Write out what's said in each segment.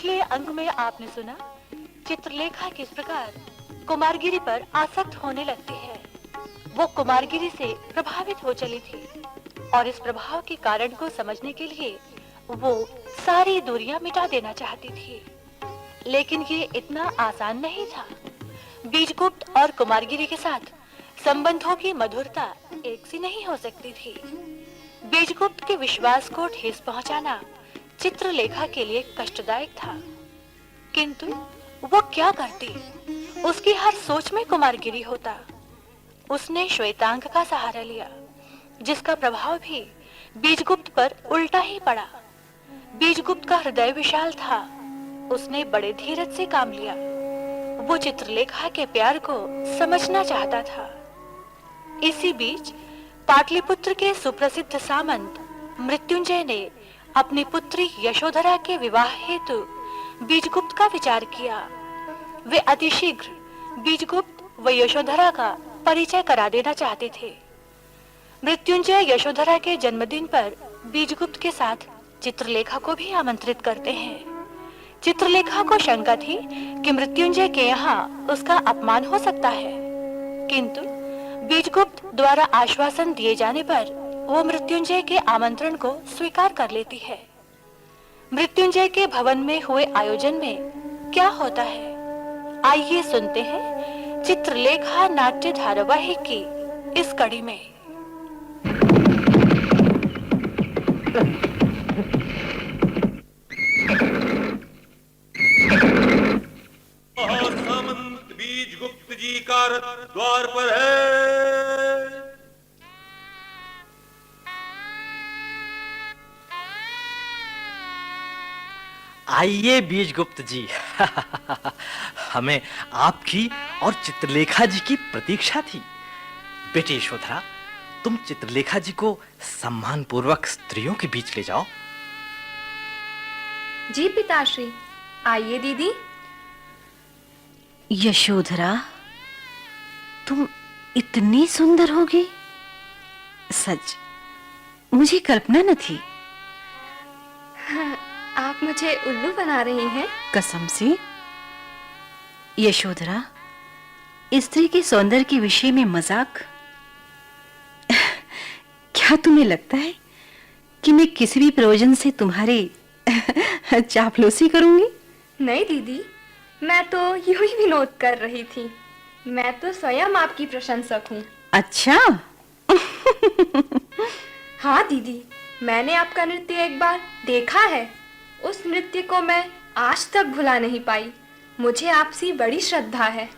पिछले अंक में आपने सुना चित्रलेखा किस प्रकार कुमारगिरी पर आसक्त होने लगती है। वो कुमारगिरी से प्रभावित हो चली थी और इस प्रभाव के कारण को समझने के लिए वो सारी दूरियां मिटा देना चाहती थी, लेकिन ये इतना आसान नहीं था। बीजगुप्त और कुमारगिरी के साथ संबंधों की मधुरता एक सी नहीं हो सकती थी। बीजगुप्त के विश्वास को ठेस पहुंचाना चित्रलेखा के लिए कष्टदायक था, किंतु वो क्या करती? उसकी हर सोच में कुमारगिरी होता। उसने श्वेतांग का सहारा लिया, जिसका प्रभाव भी बीजगुप्त पर उल्टा ही पड़ा। बीजगुप्त का हृदय विशाल था, उसने बड़े धीरज से काम लिया। वो चित्रलेखा के प्यार को समझना चाहता था। इसी बीच पाटलिपुत्र के सुप्रसिद्ध सामंत मृत्युंजय ने अपनी पुत्री यशोधरा के विवाह हेतु बीजगुप्त का विचार किया। वे अतिशीघ्र बीजगुप्त व यशोधरा का परिचय करा देना चाहते थे। मृत्युंजय यशोधरा के जन्मदिन पर बीजगुप्त के साथ चित्रलेखा को भी आमंत्रित करते हैं। चित्रलेखा को शंका थी कि मृत्युंजय के यहाँ उसका अपमान हो सकता है, किंतु बीजगुप्त द्वारा आश्वासन दिए जाने पर वो मृत्युंजय के आमंत्रण को स्वीकार कर लेती है। मृत्युंजय के भवन में हुए आयोजन में क्या होता है, आइए सुनते हैं चित्रलेखा नाट्य धारावाहिक की इस कड़ी में। सामंत बीजगुप्त जी का रथ द्वार पर है। आइए बीजगुप्त जी। हमें आपकी और चित्रलेखा जी की प्रतीक्षा थी। बेटी यशोधरा, तुम चित्रलेखा जी को सम्मान पूर्वक स्त्रियों के बीच ले जाओ। जी पिताश्री, आइए दीदी। यशोधरा, तुम इतनी सुंदर होगी, सच मुझे कल्पना न थी। आप मुझे उल्लू बना रही हैं? कसम से। यशोधरा, स्त्री के सौंदर्य के विषय में मजाक। क्या तुम्हें लगता है कि मैं किसी भी प्रयोजन से तुम्हारे चापलूसी करूंगी? नहीं दीदी, मैं तो यूं ही विनोद कर रही थी। मैं तो स्वयं आपकी प्रशंसक हूँ। अच्छा। हाँ दीदी, मैंने आपका नृत्य एक बार देखा है। उस नृत्य को मैं आज तक भुला नहीं पाई। मुझे आपसी बड़ी श्रद्धा है।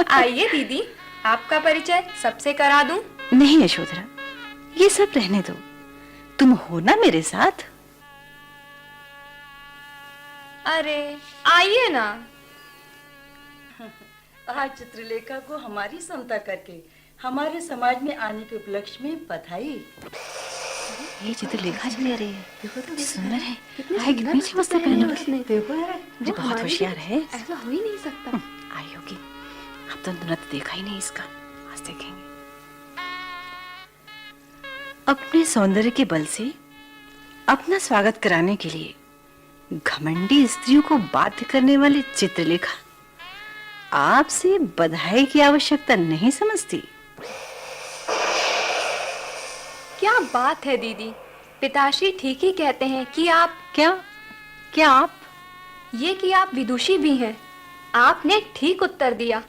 आइए दीदी, आपका परिचय सबसे करा दूं? नहीं यशोधरा, ये सब रहने दो। तुम हो ना मेरे साथ? अरे आइए ना। आज चित्रलेखा को हमारी समता करके हमारे समाज में आने के उपलक्ष्य में बधाई। ये चित्रलेखा जी ले रही है। देखो तो सुंदर है। कितनी अच्छी वस्त्र पहनी है उसने। देखो यार, ये बहुत होशियार है। ऐसा हो ही नहीं सकता। आई होगी। अब तो नृत्य देखा ही नहीं इसका, आज देखेंगे। अपने सौंदर्य के बल से अपना स्वागत कराने के लिए घमंडी स्त्रियों को बाध्य करने वाली चित्रलेखा आपसे बधाई की आवश्यकता नहीं समझती। क्या बात है दीदी, पिताश्री ठीक ही कहते हैं कि आप क्या आप? ये कि आप विदुषी भी हैं। आपने ठीक उत्तर दिया।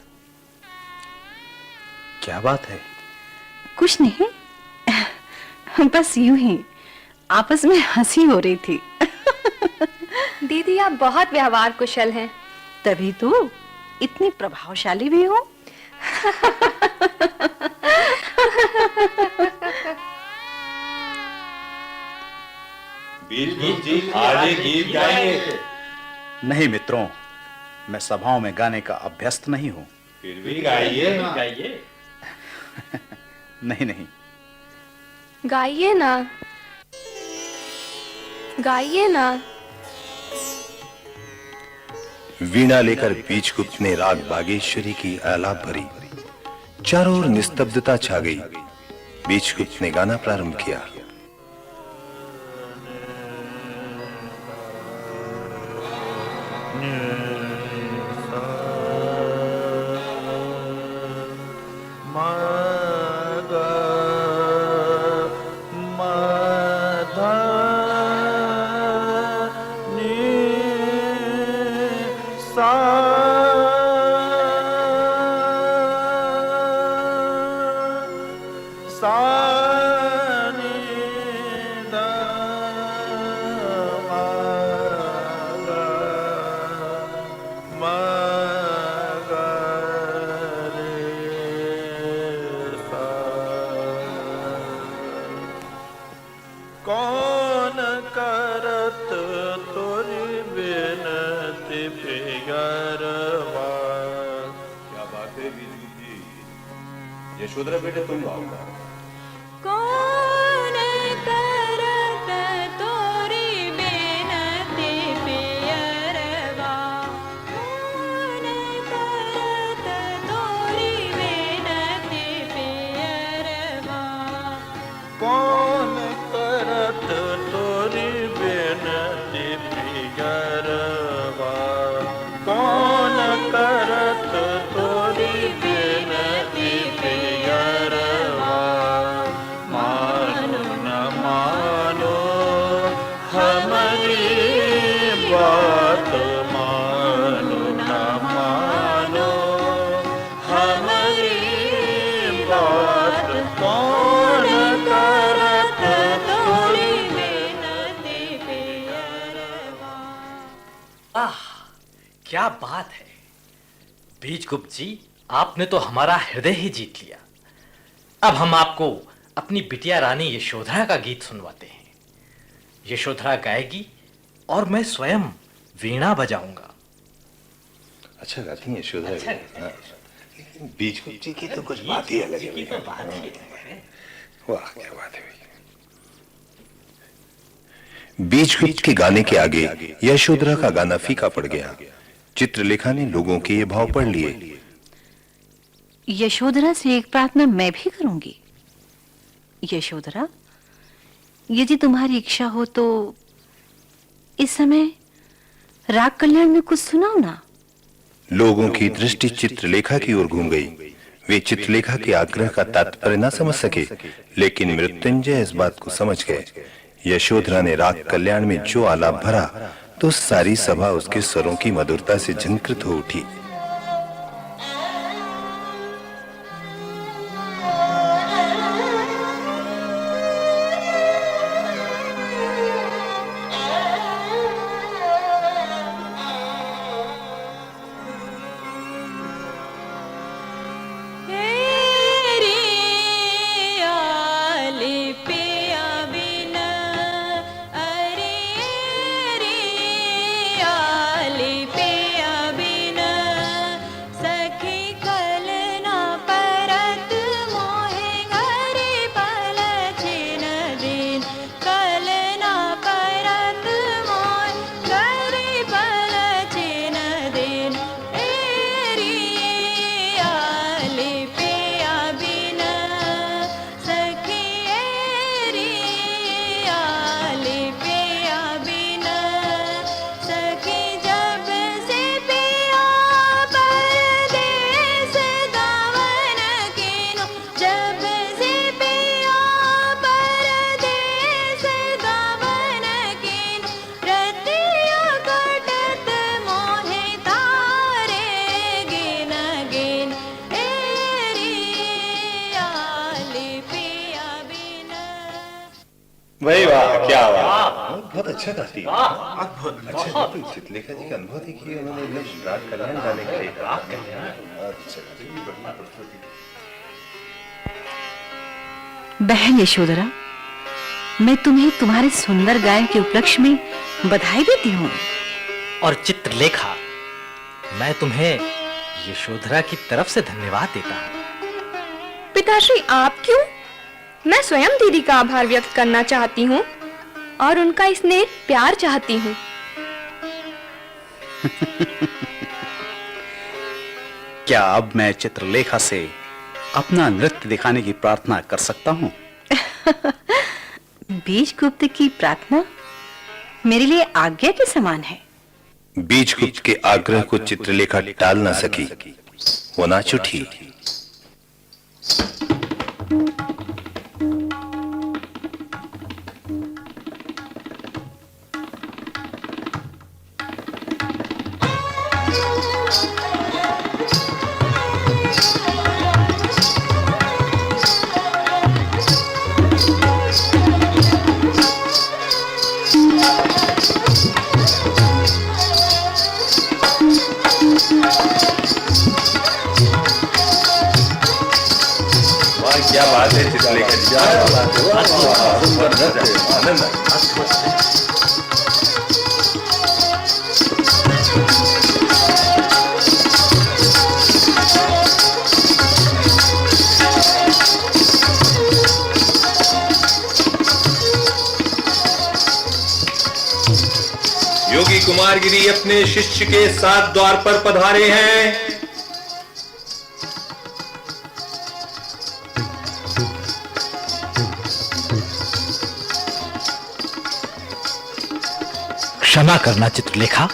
क्या बात है? कुछ नहीं, बस यूं ही आपस में हंसी हो रही थी। दीदी, आप बहुत व्यवहार कुशल हैं। तभी तो इतनी प्रभावशाली भी हो। बीजगुप्त जी आगे गीत गाएंगे। नहीं मित्रों, मैं सभाओं में गाने का अभ्यस्त नहीं हूं। फिर भी गाइए ना। नहीं, गाइए ना, गाइए ना। वीणा लेकर बीजगुप्त ने राग बागेश्वरी की आलाप भरी। चारों ओर निस्तब्धता छा गई। बीजगुप्त ने गाना प्रारंभ किया। कौन करत तोरी बेनती पियरवा। क्या बात है बीजू जी, यशोधरा बेटे तुम गाओ। कौन करत तोरी बेनती पियरवा, कौन करत तोरी बेनती पियरवा, कौन करत तोरी बेनती पियरवा, कौन करत तोरी बेनती पियरवा। मानो न मानो हमारी बात, मानो न मानो हमारी बात, कौन करत तोरी बेनती पियरवा। आह, क्या बात है बीजगुप्त जी, आपने तो हमारा हृदय ही जीत लिया। अब हम आपको अपनी बिटिया रानी यशोधरा का गीत सुनवाते हैं। यशोधरा गाएगी और मैं स्वयं वीणा बजाऊंगा। अच्छा गाती है यशोधरा। बीजगुप्त जी की तो कुछ बात ही अलग है। वाह क्या बात है। बीजगुप्त के गाने के आगे यशोधरा का गाना फीका पड़ गया। चित्रलेखा ने लोगों के ये भाव पढ़ लिए। यशोधरा से एक प्रार्थना मैं भी करूंगी। यशोधरा, यदि तुम्हारी इच्छा हो तो इस समय राग कल्याण में कुछ सुनाओ ना। लोगों की दृष्टि चित्रलेखा की ओर घूम गई। वे चित्रलेखा के आग्रह का तात्पर्य न समझ सके, लेकिन मृत्युंजय इस बात को समझ गए। यशोधरा ने राग कल्याण में जो आलाप भरा तो सारी सभा उसके स्वरों की मधुरता से झंकृत हो उठी। भाई वाह क्या बात, बहुत अच्छा गाती है। अच्छा चित्रलेखा जी का अनुभव देखिए, उन्होंने एकदम राग कल्याण गाने के लिए राग कल्याण। बहन यशोधरा, मैं तुम्हें तुम्हारे सुंदर गायन के उपलक्ष्य में बधाई देती हूँ। और चित्रलेखा, मैं तुम्हें यशोधरा की तरफ से धन्यवाद देता हूँ। पिताश्री, आप क्यों? मैं स्वयं दीदी का आभार व्यक्त करना चाहती हूँ और उनका स्नेह प्यार चाहती हूँ। क्या अब मैं चित्रलेखा से अपना नृत्य दिखाने की प्रार्थना कर सकता हूँ? बीजगुप्त की प्रार्थना मेरे लिए आज्ञा के समान है। बीजगुप्त के आग्रह को चित्रलेखा टाल न सकी। वो नाच उठी। क्या बात है चित्रलेखा जी, क्या बात है, आनंद। योगी कुमारगिरी अपने शिष्य के साथ द्वार पर पधारे हैं। क्षमा करना चित्रलेखा,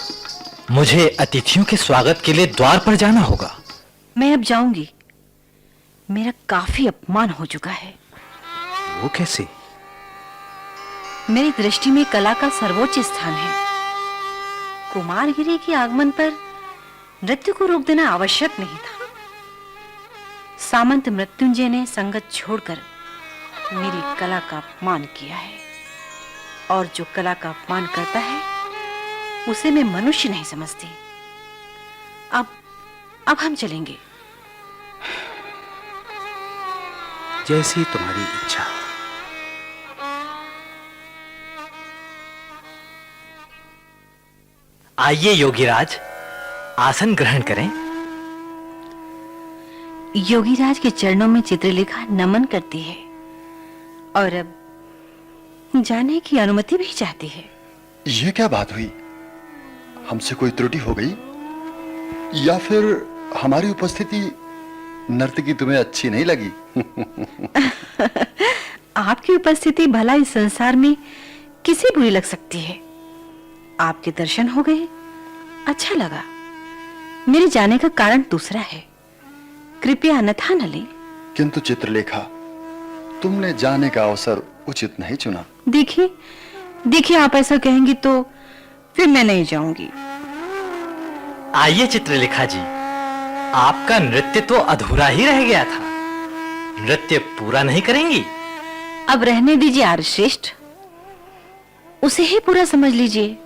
मुझे अतिथियों के स्वागत के लिए द्वार पर जाना होगा। मैं अब जाऊंगी, मेरा काफी अपमान हो चुका है। वो कैसे? मेरी दृष्टि में कला का सर्वोच्च स्थान है। कुमारगिरी के आगमन पर नृत्य को रोक देना आवश्यक नहीं था। सामंत मृत्युंजय ने संगत छोड़कर मेरी कला का अपमान किया है, और जो कला का अपमान करता है उसे मैं मनुष्य नहीं समझती। अब हम चलेंगे। जैसी तुम्हारी इच्छा। आइए योगीराज, आसन ग्रहण करें। योगीराज के चरणों में चित्रलेखा नमन करती है और अब जाने की अनुमति भी चाहती है। ये क्या बात हुई? हमसे कोई त्रुटि हो गई, या फिर हमारी उपस्थिति नर्तकी तुम्हें अच्छी नहीं लगी? आपकी उपस्थिति भला इस संसार में किसे बुरी लग सकती है? आपके दर्शन हो गए, अच्छा लगा। मेरे जाने का कारण दूसरा है, कृपया अन्यथा न लें। किंतु चित्रलेखा, तुमने जाने का अवसर उचित नहीं चुना। देखिए आप ऐसा कहेंगी तो फिर मैं नहीं जाऊंगी। आइए चित्रलेखा जी, आपका नृत्य तो अधूरा ही रह गया था। नृत्य पूरा नहीं करेंगी? अब रहने दीजिए आर्यश्रेष्ठ, उसे ही पूरा समझ लीजिए।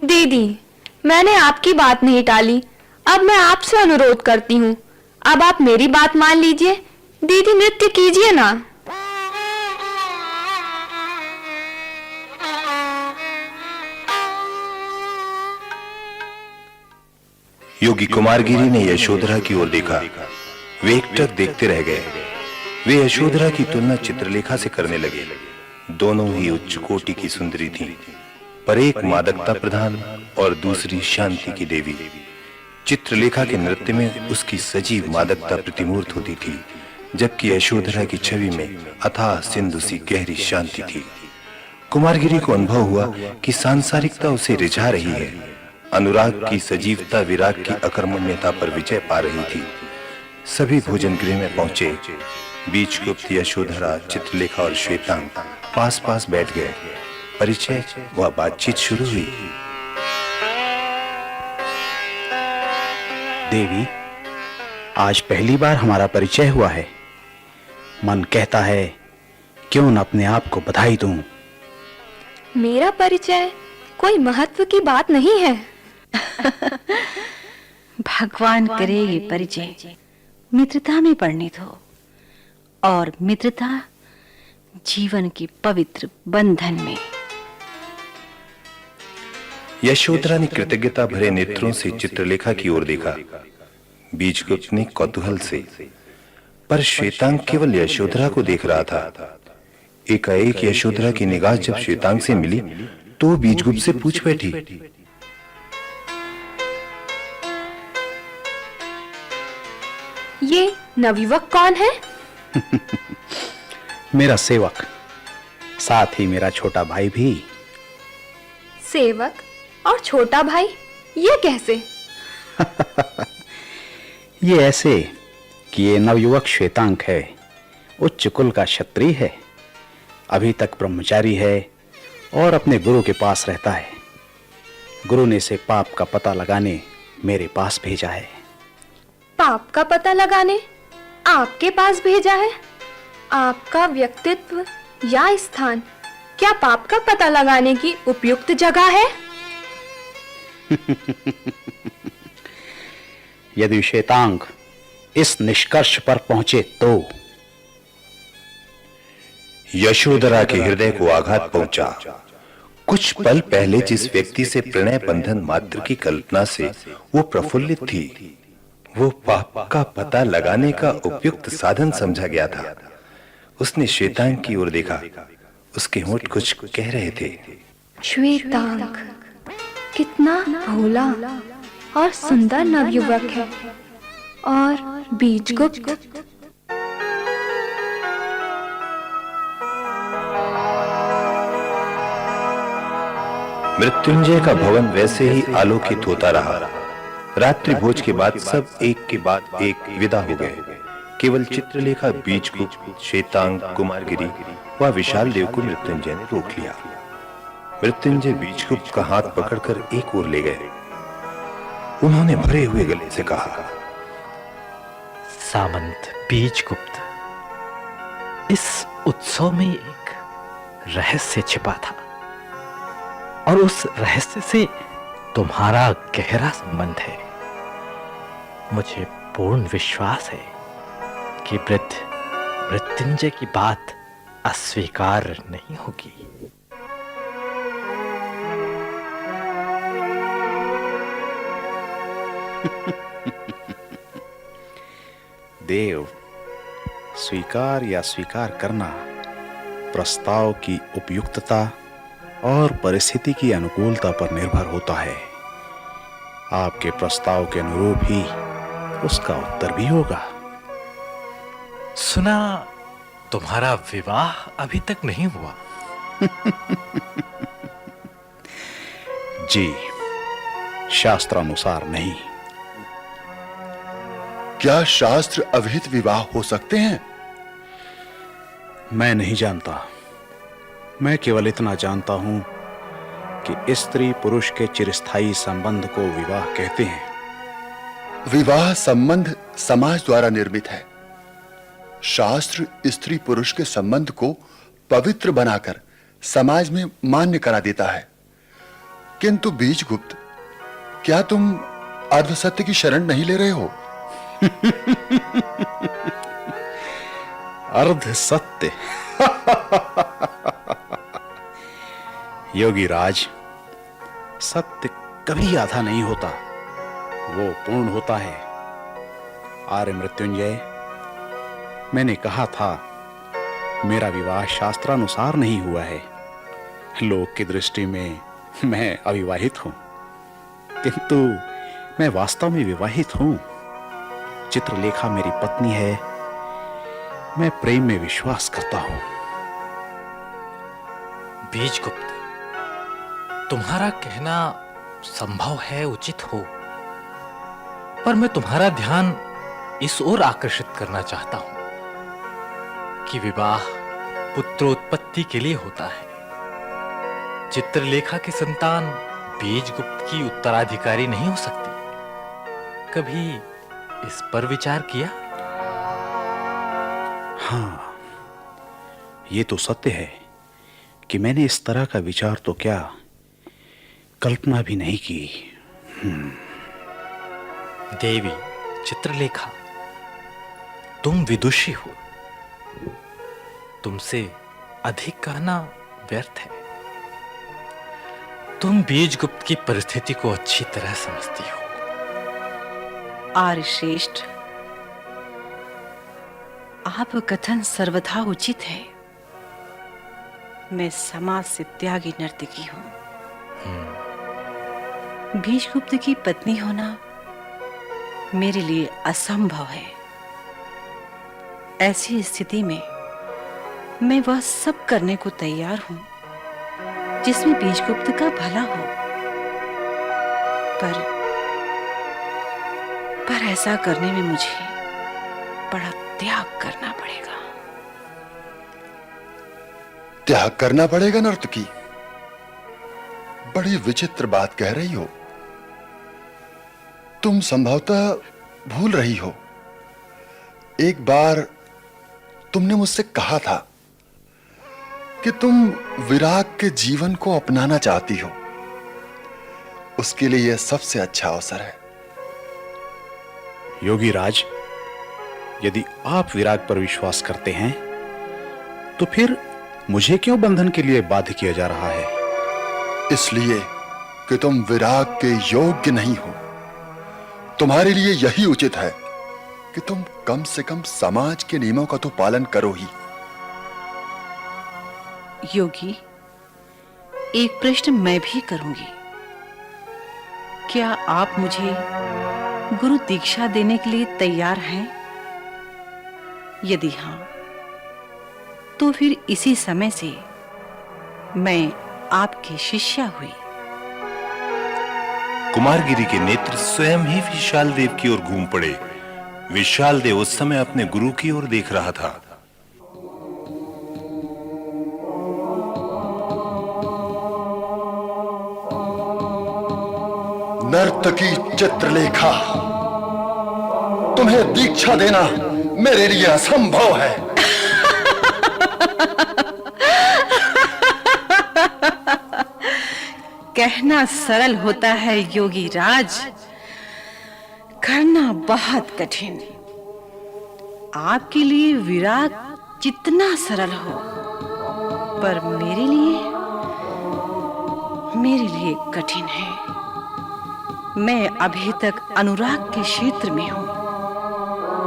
दीदी, मैंने आपकी बात नहीं टाली। अब मैं आपसे अनुरोध करती हूँ, अब आप मेरी बात मान लीजिए। दीदी, नृत्य कीजिए ना। योगी कुमारगिरी ने यशोधरा की ओर देखा। वे एकटक देखते रह गए। वे यशोधरा की तुलना चित्रलेखा से करने लगे। दोनों ही उच्च कोटि की सुंदरी थीं, पर एक मादकता प्रधान और दूसरी शांति की देवी। चित्रलेखा के नृत्य में उसकी सजीव मादकता प्रतिमूर्त होती थी, जबकि यशोधरा की छवि में अथाह सिंधु सी गहरी शांति थी। कुमारगिरी को अनुभव हुआ कि सांसारिकता उसे रिझा रही है। अनुराग की सजीवता विराग की अकर्मण्यता पर विजय पा रही थी। सभी भोजन गृह में पहुंचे। बीजगुप्त, यशोधरा, चित्रलेखा और श्वेतांग पास पास बैठ गए। परिचय व बातचीत शुरू हुई। देवी, आज पहली बार हमारा परिचय हुआ है। मन कहता है क्यों न अपने आप को बधाई दूं। मेरा परिचय कोई महत्व की बात नहीं है। भगवान करे ये परिचय मित्रता में परिणित हो, और मित्रता जीवन के पवित्र बंधन में। यशोधरा ने कृतज्ञता भरे नेत्रों से चित्रलेखा की ओर देखा। बीजगुप्त ने कौतूहल से, पर श्वेतांग केवल यशोधरा को देख रहा था। एकाएक यशोधरा की निगाह जब श्वेतांग से मिली तो बीजगुप्त से पूछ बैठी, ये नवयुवक कौन है? मेरा सेवक, साथ ही मेरा छोटा भाई भी। सेवक और छोटा भाई, ये कैसे? ये ऐसे कि ये नवयुवक श्वेतांग है, उच्च कुल का क्षत्रिय है, अभी तक ब्रह्मचारी है और अपने गुरु के पास रहता है। गुरु ने इसे पाप का पता लगाने मेरे पास भेजा है। पाप का पता लगाने आपके पास भेजा है? आपका व्यक्तित्व या स्थान क्या पाप का पता लगाने की उपयुक्त जगह है? यदि श्वेतांग इस निष्कर्ष पर पहुंचे तो यशोधरा के हृदय को आघात पहुंचा। कुछ पल पहले जिस व्यक्ति से प्रणय बंधन मात्र की कल्पना से वो प्रफुल्लित थी, वो पाप का पता लगाने का उपयुक्त साधन समझा गया था। उसने श्वेतांग की ओर देखा। उसके होंठ कुछ कह रहे थे। श्वेतांग कितना भोला और सुंदर नवयुवक है। और बीजगुप्त मृत्युंजय का भवन वैसे ही आलोकित होता रहा। रात्रि भोज के बाद सब एक के बाद एक विदा हो गए। केवल चित्रलेखा, बीजगुप्त, श्वेतांग, कुमारगिरी व विशाल देव को मृत्युंजय ने रोक लिया। मृत्युंजय बीजगुप्त का हाथ पकड़कर एक ओर ले गए। उन्होंने भरे हुए गले से कहा, सामंत बीजगुप्त, इस उत्सव में एक रहस्य छिपा था और उस रहस्य से तुम्हारा गहरा संबंध है। मुझे पूर्ण विश्वास है कि वृद्ध मृत्युंजय की बात अस्वीकार नहीं होगी। देव, स्वीकार या स्वीकार करना प्रस्ताव की उपयुक्तता और परिस्थिति की अनुकूलता पर निर्भर होता है। आपके प्रस्ताव के अनुरूप ही उसका उत्तर भी होगा। सुना तुम्हारा विवाह अभी तक नहीं हुआ? जी, शास्त्रानुसार नहीं। क्या शास्त्र अविहित विवाह हो सकते हैं? मैं नहीं जानता। मैं केवल इतना जानता हूं कि स्त्री पुरुष के चिरस्थायी संबंध को विवाह कहते हैं। विवाह संबंध समाज द्वारा निर्मित है। शास्त्र स्त्री पुरुष के संबंध को पवित्र बनाकर समाज में मान्य करा देता है। किंतु बीजगुप्त, क्या तुम अर्धसत्य की शरण नहीं ले रहे हो? अर्ध सत्य? योगी राज, सत्य कभी आधा नहीं होता, वो पूर्ण होता है। आर्य मृत्युंजय, मैंने कहा था मेरा विवाह शास्त्रानुसार नहीं हुआ है। लोक की दृष्टि में मैं अविवाहित हूं, किंतु मैं वास्तव में विवाहित हूं। चित्रलेखा मेरी पत्नी है। मैं प्रेम में विश्वास करता हूं। बीजगुप्त, तुम्हारा कहना संभव है, उचित हो, पर मैं तुम्हारा ध्यान इस ओर आकर्षित करना चाहता हूं कि विवाह पुत्रोत्पत्ति के लिए होता है। चित्रलेखा की संतान बीजगुप्त की उत्तराधिकारी नहीं हो सकती। कभी इस पर विचार किया? हाँ, ये तो सत्य है कि मैंने इस तरह का विचार तो क्या, कल्पना भी नहीं की। देवी चित्रलेखा, तुम विदुषी हो। तुमसे अधिक कहना व्यर्थ है। तुम बीजगुप्त की परिस्थिति को अच्छी तरह समझती हो। आर्य श्रेष्ठ, आप कथन सर्वथा उचित है। मैं समाज से त्यागी नर्तकी हूं। बीजगुप्त की पत्नी होना मेरे लिए असंभव है। ऐसी स्थिति में मैं वह सब करने को तैयार हूं जिसमें बीजगुप्त का भला हो, पर ऐसा करने में मुझे बड़ा त्याग करना पड़ेगा। त्याग करना पड़ेगा नर्तकी? बड़ी विचित्र बात कह रही हो। तुम संभवतः भूल रही हो। एक बार तुमने मुझसे कहा था कि तुम विराग के जीवन को अपनाना चाहती हो। उसके लिए यह सबसे अच्छा अवसर है। योगी राज, यदि आप विराग पर विश्वास करते हैं तो फिर मुझे क्यों बंधन के लिए बाध्य किया जा रहा है? इसलिए कि तुम विराग के योग्य नहीं हो। तुम्हारे लिए यही उचित है कि तुम कम से कम समाज के नियमों का तो पालन करो ही। योगी, एक प्रश्न मैं भी करूंगी। क्या आप मुझे गुरु दीक्षा देने के लिए तैयार हैं? यदि हां, तो फिर इसी समय से मैं आपकी शिष्या हुई। कुमारगिरी के नेत्र स्वयं ही विशाल देव की ओर घूम पड़े। विशाल देव उस समय अपने गुरु की ओर देख रहा था। नर्तकी चित्रलेखा, तुम्हें दीक्षा देना मेरे लिए असंभव है। कहना सरल होता है योगी राज, करना बहुत कठिन। आपके लिए विराग जितना सरल हो, पर मेरे लिए कठिन है। मैं अभी तक अनुराग के क्षेत्र में हूं,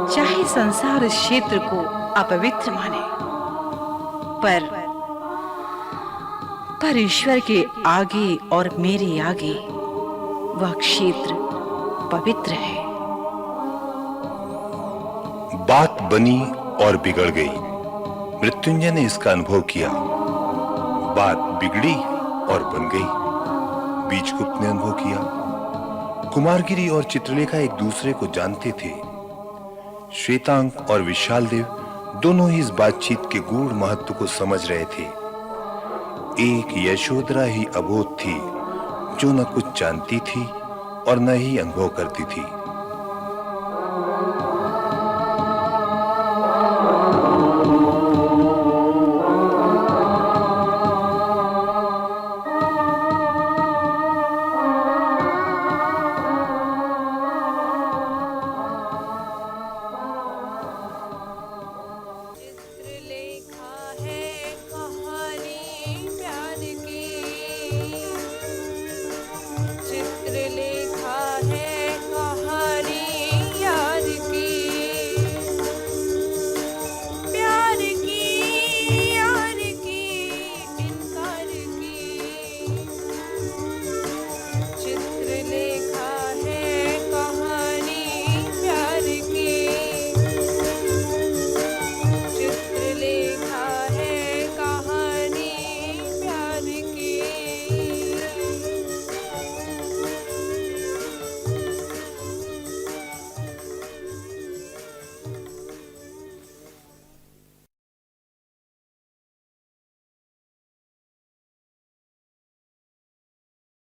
चाहे संसार इस क्षेत्र को अपवित्र माने, पर ईश्वर के आगे और मेरे आगे वह क्षेत्र पवित्र है। बात बनी और बिगड़ गई। मृत्युंजय ने इसका अनुभव किया। बात बिगड़ी और बन गई। बीजगुप्त ने अनुभव किया। कुमारगिरी और चित्रलेखा एक दूसरे को जानते थे। श्वेतांक और विशाल देव दोनों ही इस बातचीत के गूढ़ महत्व को समझ रहे थे। एक यशोधरा ही अबोध थी, जो न कुछ जानती थी और न ही अनुभव करती थी।